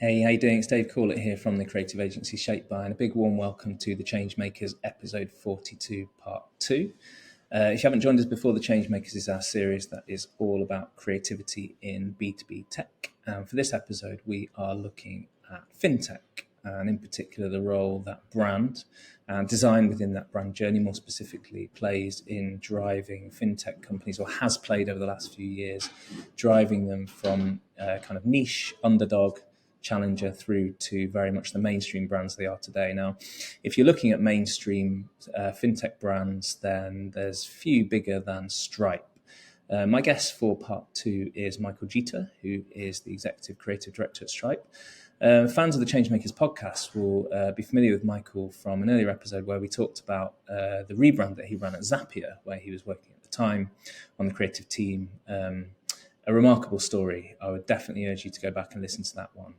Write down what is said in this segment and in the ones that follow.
Hey, how you doing? It's Dave Corlett here from the creative agency Shaped By, and a big warm welcome to the Changemakers episode 42, part 2. If you haven't joined us before, the Changemakers is our series that is all about creativity in B2B tech. And for this episode, we are looking at Fintech, and in particular the role that brand and design within that brand journey more specifically plays in driving Fintech companies, or has played over the last few years, driving them from kind of niche underdog challenger through to very much the mainstream brands they are today. Now, if you're looking at mainstream fintech brands, then there's few bigger than Stripe. My guest for part 2 is Michael Jeter, who is the Executive Creative Director at Stripe. Fans of the Changemakers podcast will be familiar with Michael from an earlier episode where we talked about the rebrand that he ran at Zapier, where he was working at the time on the creative team. A remarkable story. I would definitely urge you to go back and listen to that one.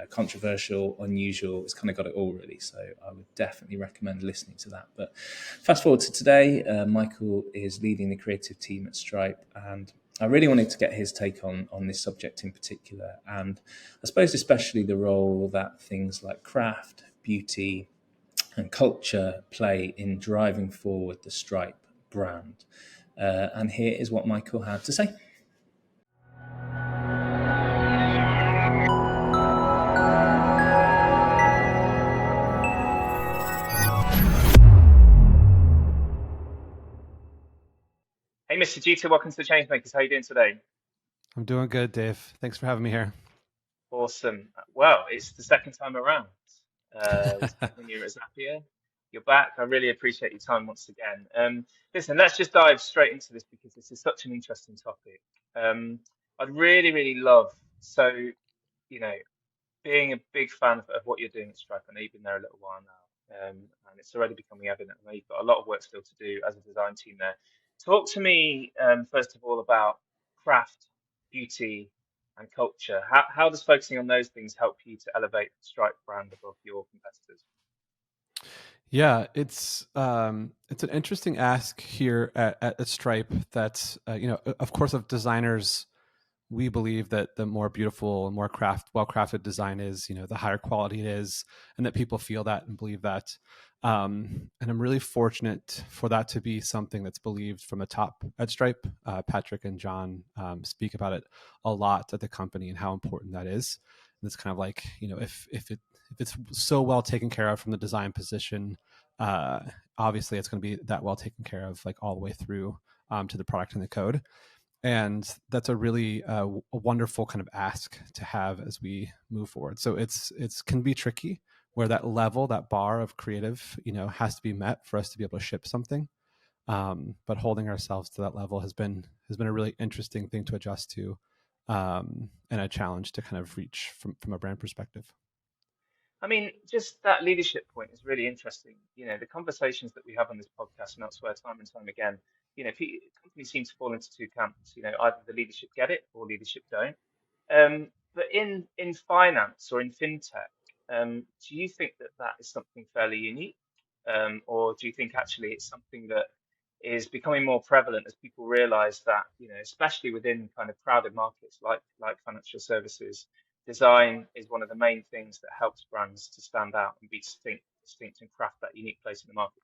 Controversial, unusual, it's kind of got it all really, so I would definitely recommend listening to that. But fast forward to today, Michael is leading the creative team at Stripe, and I really wanted to get his take on this subject in particular, and I suppose especially the role that things like craft, beauty and culture play in driving forward the Stripe brand. And here is what Michael had to say. Hey, Mr. Jeter, welcome to the Changemakers. How are you doing today? I'm doing good, Dave. Thanks for having me here. Awesome. Well, it's the second time around. When you were at Zapier, you're back. I really appreciate your time once again. Listen, let's just dive straight into this because this is such an interesting topic. I'd really love, being a big fan of what you're doing at Stripe. I know you've been there a little while now, and it's already becoming evident. I know you've got a lot of work still to do as a design team there. Talk to me, first of all, about craft, beauty, and culture. How does focusing on those things help you to elevate the Stripe brand above your competitors? Yeah, it's an interesting ask here at Stripe. That of course, of designers, we believe that the more beautiful and more well-crafted design is, the higher quality it is, and that people feel that and believe that. And I'm really fortunate for that to be something that's believed from the top at Stripe. Patrick and John speak about it a lot at the company and how important that is. And it's kind of like, if it's so well taken care of from the design position, obviously it's going to be that well taken care of, like all the way through to the product and the code. And that's a really a wonderful kind of ask to have as we move forward. So it's can be tricky where that level, that bar of creative, has to be met for us to be able to ship something. But holding ourselves to that level has been a really interesting thing to adjust to, and a challenge to kind of reach from a brand perspective. I mean, just that leadership point is really interesting. The conversations that we have on this podcast and elsewhere, time and time again, companies seem to fall into two camps. Either the leadership get it or leadership don't. But in finance or in fintech, do you think that is something fairly unique, or do you think actually it's something that is becoming more prevalent as people realize that, especially within kind of crowded markets like financial services, design is one of the main things that helps brands to stand out and be distinct and craft that unique place in the marketplace?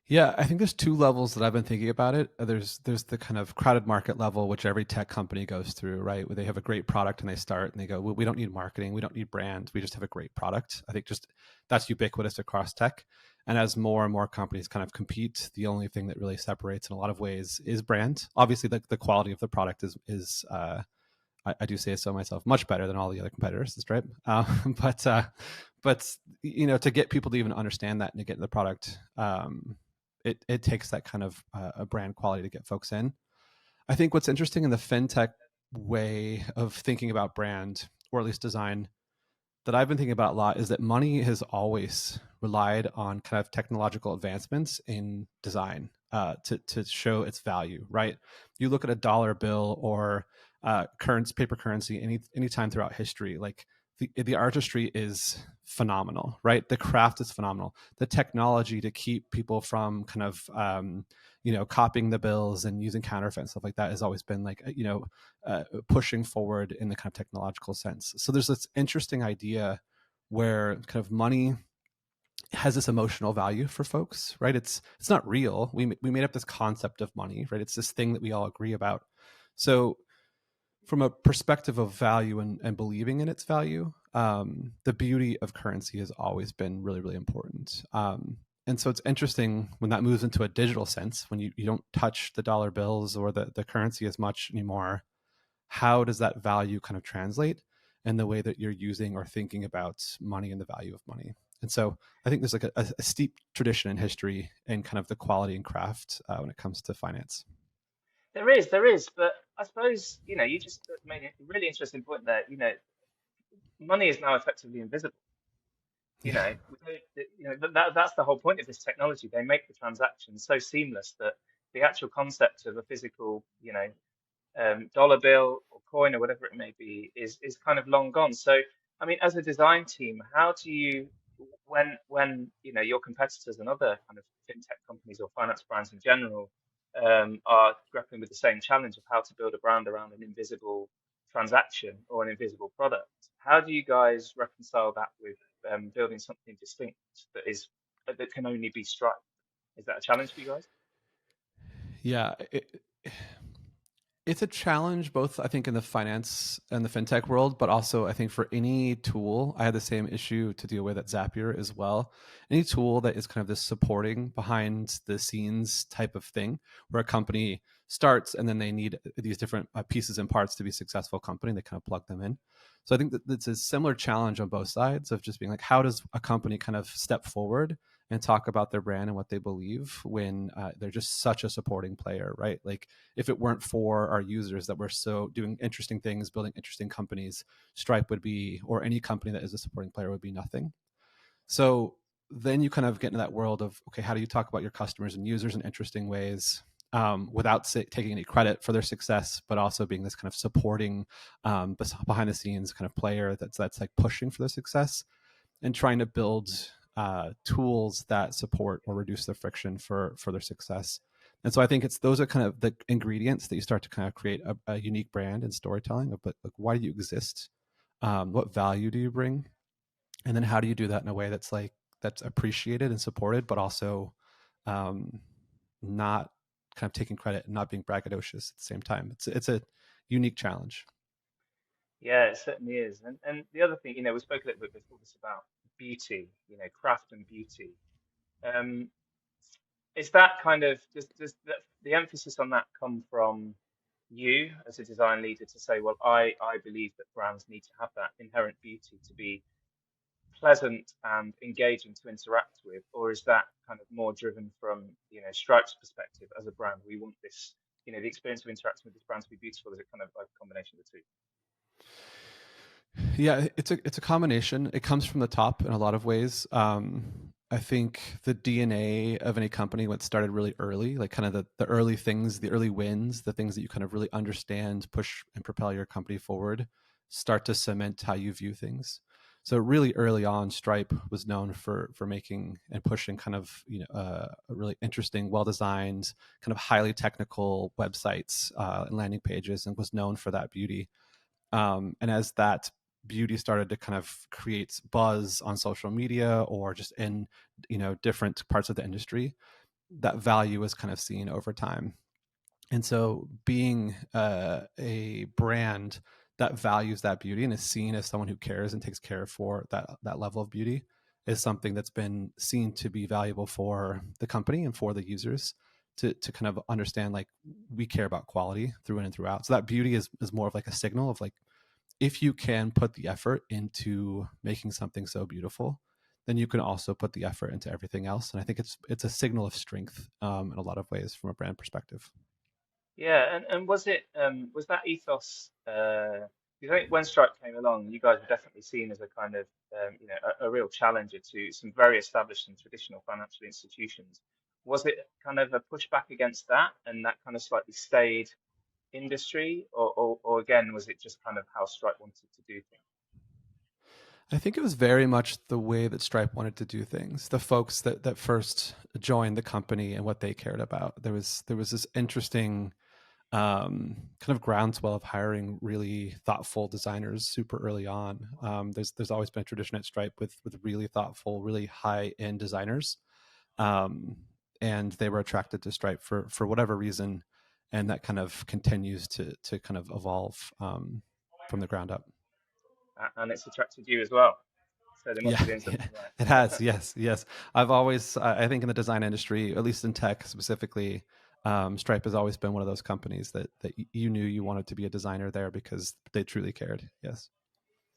Yeah, I think there's two levels that I've been thinking about it. There's the kind of crowded market level, which every tech company goes through, right? Where they have a great product and they start and they go, well, we don't need marketing, we don't need brand, we just have a great product. I think just that's ubiquitous across tech. And as more and more companies kind of compete, the only thing that really separates in a lot of ways is brand. Obviously, the quality of the product is I do say so myself, much better than all the other competitors, that's right. But to get people to even understand that and to get the product, it takes that kind of a brand quality to get folks in. I think what's interesting in the fintech way of thinking about brand, or at least design, that I've been thinking about a lot is that money has always relied on kind of technological advancements in design to show its value, right? You look at a dollar bill or paper currency any time throughout history, like the artistry is phenomenal, right? The craft is phenomenal. The technology to keep people from kind of copying the bills and using counterfeit and stuff like that has always been like pushing forward in the kind of technological sense. So there's this interesting idea where kind of money has this emotional value for folks, right? It's not real. We made up this concept of money, right? It's this thing that we all agree about. So from a perspective of value and believing in its value, the beauty of currency has always been really, really important. And so it's interesting when that moves into a digital sense, when you don't touch the dollar bills or the currency as much anymore, how does that value kind of translate in the way that you're using or thinking about money and the value of money? And so I think there's like a steep tradition in history and kind of the quality and craft when it comes to finance. There is, but I suppose, you just made a really interesting point there. Money is now effectively invisible. Yeah. That's the whole point of this technology. They make the transaction so seamless that the actual concept of a physical, dollar bill or coin or whatever it may be is kind of long gone. So, I mean, as a design team, how do you, when your competitors and other kind of fintech companies or finance brands in general are grappling with the same challenge of how to build a brand around an invisible transaction or an invisible product, how do you guys reconcile that with building something distinct that can only be Stripe? Is that a challenge for you guys? Yeah. It's a challenge both, I think, in the finance and the fintech world, but also I think for any tool, I had the same issue to deal with at Zapier as well. Any tool that is kind of this supporting behind the scenes type of thing, where a company starts and then they need these different pieces and parts to be a successful company, they kind of plug them in. So I think that it's a similar challenge on both sides of just being like, how does a company kind of step forward and talk about their brand and what they believe when they're just such a supporting player, right? Like if it weren't for our users that were so doing interesting things, building interesting companies, Stripe would be, or any company that is a supporting player would be nothing. So then you kind of get into that world of, okay, how do you talk about your customers and users in interesting ways without taking any credit for their success, but also being this kind of supporting behind the scenes kind of player that's like pushing for their success and trying to build tools that support or reduce the friction for their success. And so I think those are kind of the ingredients that you start to kind of create a unique brand and storytelling of, but like, why do you exist? What value do you bring? And then how do you do that in a way that's appreciated and supported, but also not kind of taking credit and not being braggadocious at the same time. It's a unique challenge. Yeah, it certainly is. And the other thing, we spoke a little bit before this about beauty, craft and beauty. Um, is that kind of does the emphasis on that come from you as a design leader to say, well, I believe that brands need to have that inherent beauty to be pleasant and engaging to interact with, or is that kind of more driven from, Stripe's perspective as a brand? We want this, the experience of interacting with this brand to be beautiful. Is it kind of like a combination of the two? Yeah, it's a combination. It comes from the top in a lot of ways. I think the DNA of any company when it started really early, like kind of the early things, the early wins, the things that you kind of really understand, push and propel your company forward, start to cement how you view things. So really early on, Stripe was known for making and pushing kind of a really interesting, well designed, kind of highly technical websites and landing pages, and was known for that beauty. And as that beauty started to kind of create buzz on social media or just in different parts of the industry, that value was kind of seen over time. And so being a brand that values that beauty and is seen as someone who cares and takes care for that level of beauty is something that's been seen to be valuable for the company and for the users to kind of understand, like, we care about quality through in and throughout. So that beauty is more of like a signal of like, if you can put the effort into making something so beautiful, then you can also put the effort into everything else. And I think it's a signal of strength in a lot of ways from a brand perspective. Yeah, and was that ethos? You think when Stripe came along, you guys were definitely seen as a kind of a real challenger to some very established and traditional financial institutions. Was it kind of a pushback against that, and that kind of slightly stayed industry, or again, was it just kind of how Stripe wanted to do things? I think it was very much the way that Stripe wanted to do things. The folks that first joined the company and what they cared about. There was this interesting kind of groundswell of hiring really thoughtful designers super early on. There's always been a tradition at Stripe with really thoughtful, really high end designers, um, and they were attracted to Stripe for whatever reason, and that kind of continues to kind of evolve from the ground up. And it's attracted you as well. So they must Yeah, be doing something it right. has. Yes, yes. I've always, I think, in the design industry, at least in tech specifically, Stripe has always been one of those companies that you knew you wanted to be a designer there because they truly cared. Yes.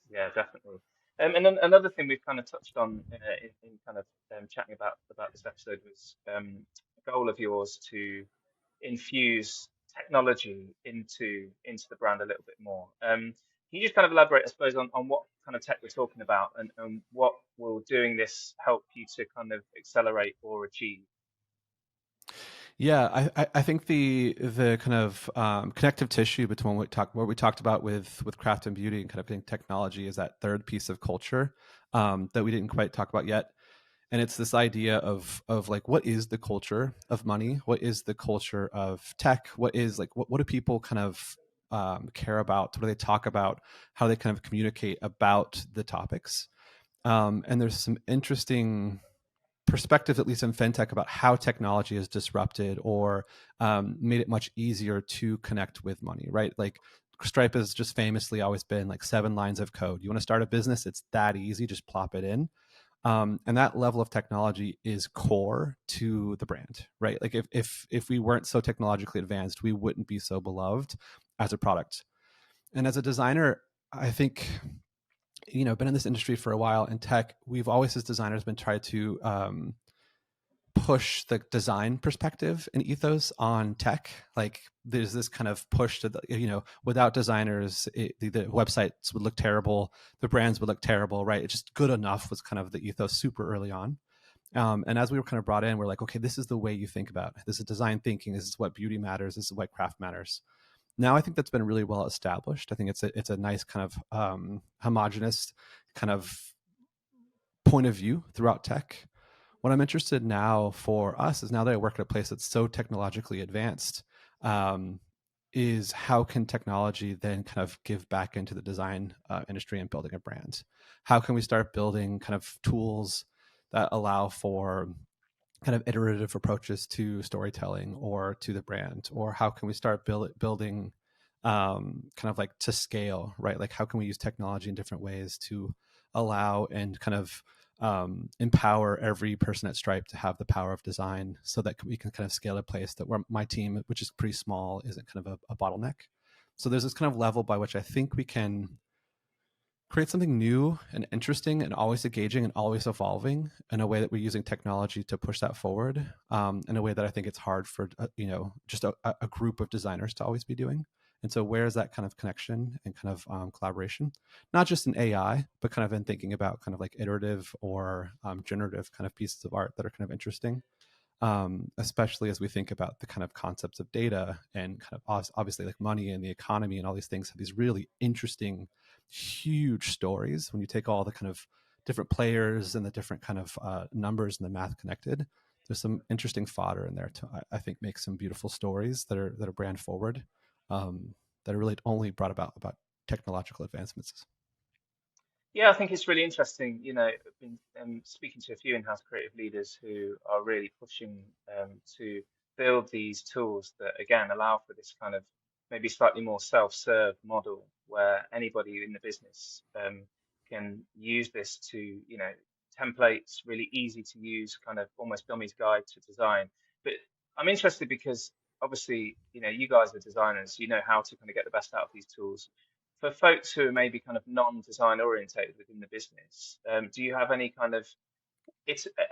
Yeah, definitely. And then another thing we've kind of touched on in kind of chatting about this episode was a goal of yours to infuse technology into the brand a little bit more. Can you just kind of elaborate, I suppose, on what kind of tech we're talking about and what will doing this help you to kind of accelerate or achieve? Yeah, I think the kind of connective tissue between what we talked about with craft and beauty and kind of getting technology is that third piece of culture that we didn't quite talk about yet, and it's this idea of like, what is the culture of money, what is the culture of tech, what is like what do people kind of care about, what do they talk about, how they kind of communicate about the topics. And there's some interesting perspectives, at least in fintech, about how technology has disrupted or made it much easier to connect with money, right? Like Stripe has just famously always been like 7 lines of code. You want to start a business, it's that easy, just plop it in. And that level of technology is core to the brand, right? Like if we weren't so technologically advanced, we wouldn't be so beloved as a product. And as a designer, I think, been in this industry for a while in tech, we've always as designers been trying to push the design perspective and ethos on tech. Like there's this kind of push to without designers, the websites would look terrible, the brands would look terrible, right? It's just good enough was kind of the ethos super early on. And as we were kind of brought in, we're like, okay, this is the way you think about it. This is design thinking. This is what beauty matters. This is what craft matters. Now I think that's been really well established. I think it's a nice kind of homogenous kind of point of view throughout tech. What I'm interested now for us is, now that I work at a place that's so technologically advanced, um, is how can technology then kind of give back into the design industry and building a brand? How can we start building kind of tools that allow for kind of iterative approaches to storytelling or to the brand? Or how can we start building kind of like to scale, right? Like how can we use technology in different ways to allow and kind of empower every person at Stripe to have the power of design, so that we can kind of scale a place that where my team, which is pretty small, isn't kind of a bottleneck. So there's this kind of level by which I think we can create something new and interesting and always engaging and always evolving in a way that we're using technology to push that forward, in a way that I think it's hard for just a group of designers to always be doing. And so where is that kind of connection and kind of collaboration, not just in AI, but kind of in thinking about kind of like iterative or generative kind of pieces of art that are kind of interesting, especially as we think about the kind of concepts of data and kind of obviously like money and the economy and all these things have these really interesting, huge stories. When you take all the kind of different players and the different kind of numbers and the math connected, there's some interesting fodder in there to, I think, make some beautiful stories that are brand forward, that are really only brought about technological advancements. Yeah, I think it's really interesting. I've been speaking to a few in-house creative leaders who are really pushing to build these tools that, again, allow for this kind of maybe slightly more self-serve model where anybody in the business can use this to, templates, really easy to use, kind of almost dummies guide to design. But I'm interested because obviously, you guys are designers, you know how to kind of get the best out of these tools. For folks who are maybe kind of non-design orientated within the business, do you have any kind of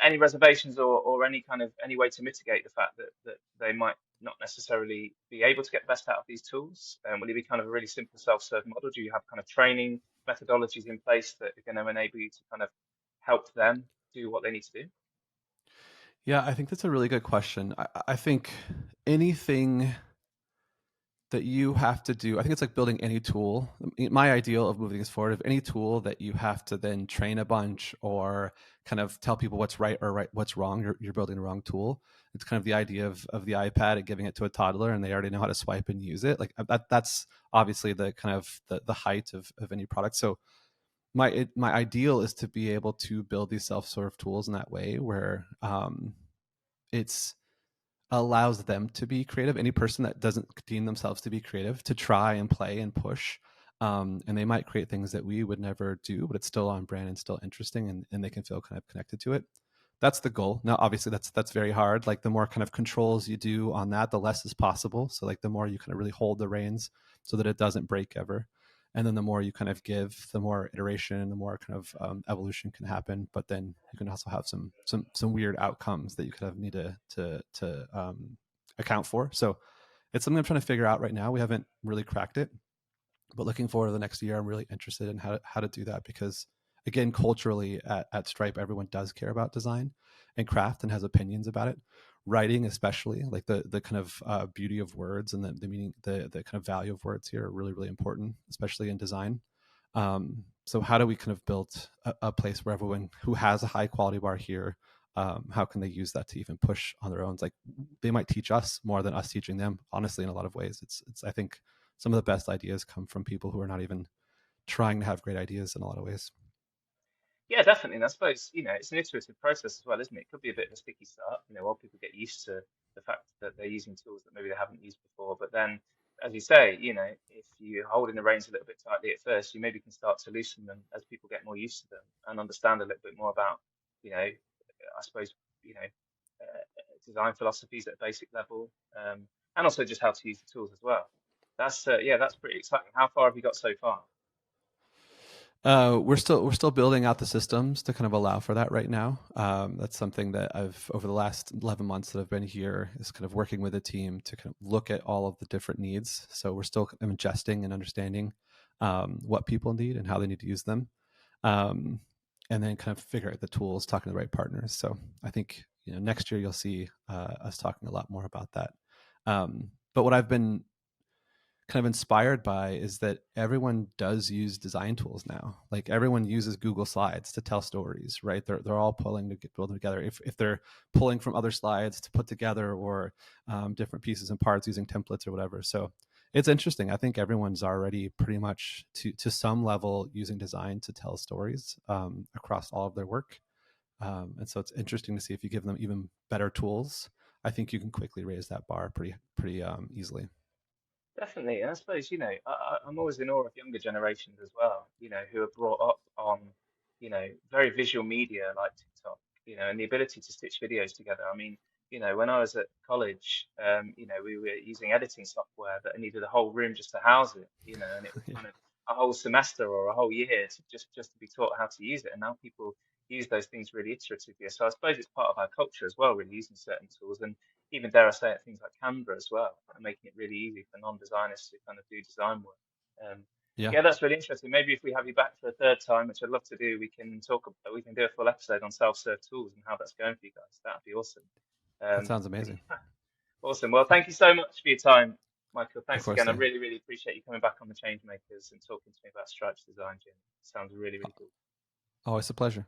any reservations or any kind of any way to mitigate the fact that they might not necessarily be able to get the best out of these tools? Will it be kind of a really simple self-serve model? Do you have kind of training methodologies in place that are going to enable you to kind of help them do what they need to do? Yeah, I think that's a really good question. I think anything that you have to do. I think it's like building any tool. My ideal of moving this forward, of any tool that you have to then train a bunch or kind of tell people what's right or what's wrong, you're building the wrong tool. It's kind of the idea of the iPad and giving it to a toddler and they already know how to swipe and use it. Like that's obviously the kind of the height of any product. So my ideal is to be able to build these self-serve tools in that way where it's allows them to be creative. Any person that doesn't deem themselves to be creative to try and play and push. And they might create things that we would never do, but it's still on brand and still interesting, and they can feel kind of connected to it. That's the goal. Now, obviously, that's very hard. Like the more kind of controls you do on that, the less is possible. So like the more you kind of really hold the reins so that it doesn't break ever. And then the more you kind of give, the more iteration and the more kind of evolution can happen. But then you can also have some weird outcomes that you kind of need to account for. So it's something I'm trying to figure out right now. We haven't really cracked it, but looking forward to the next year, I'm really interested in how to do that because, again, culturally at Stripe, everyone does care about design and craft and has opinions about it. Writing, especially, like the kind of beauty of words and the meaning, the kind of value of words here are really, really important, especially in design. So how do we kind of build a place where everyone who has a high quality bar here, how can they use that to even push on their own? It's like they might teach us more than us teaching them. Honestly, in a lot of ways, it's I think some of the best ideas come from people who are not even trying to have great ideas in a lot of ways. Yeah, definitely. And I suppose, it's an iterative process as well, isn't it? It could be a bit of a sticky start, while people get used to the fact that they're using tools that maybe they haven't used before. But then, as you say, if you're holding the reins a little bit tightly at first, you maybe can start to loosen them as people get more used to them and understand a little bit more about, I suppose, design philosophies at a basic level, and also just how to use the tools as well. That's pretty exciting. How far have you got so far? We're still building out the systems to kind of allow for that right now. That's something that I've over the last 11 months that I've been here is kind of working with a team to kind of look at all of the different needs. So we're still kind of ingesting and understanding what people need and how they need to use them, um, and then kind of figure out the tools, talking to the right partners. So I think next year you'll see us talking a lot more about that. But what I've been kind of inspired by is that everyone does use design tools now. Like everyone uses Google Slides to tell stories, right? They're all pulling to build them together. If they're pulling from other slides to put together or different pieces and parts using templates or whatever. So it's interesting. I think everyone's already pretty much to some level using design to tell stories across all of their work. And so it's interesting to see if you give them even better tools. I think you can quickly raise that bar pretty easily. Definitely, and I suppose I'm always in awe of younger generations as well. Who are brought up on very visual media like TikTok. And the ability to stitch videos together. I mean, when I was at college, we were using editing software that needed a whole room just to house it. And it was Yeah. kind of a whole semester or a whole year to just to be taught how to use it. And now people use those things really iteratively. So I suppose it's part of our culture as well, really using certain tools. And even dare I say it, things like Canva as well, and making it really easy for non-designers to kind of do design work. Um, Yeah. yeah, that's really interesting. Maybe if we have you back for a third time, which I'd love to do, we can do a full episode on self-serve tools and how that's going for you guys. That'd be awesome. That sounds But amazing. yeah, awesome. Well, thank you so much for your time, Michael. Of Thanks course, again. I Sam. really, really appreciate you coming back on the Changemakers and talking to me about Stripe's design journey. Sounds really, really cool. Always a pleasure.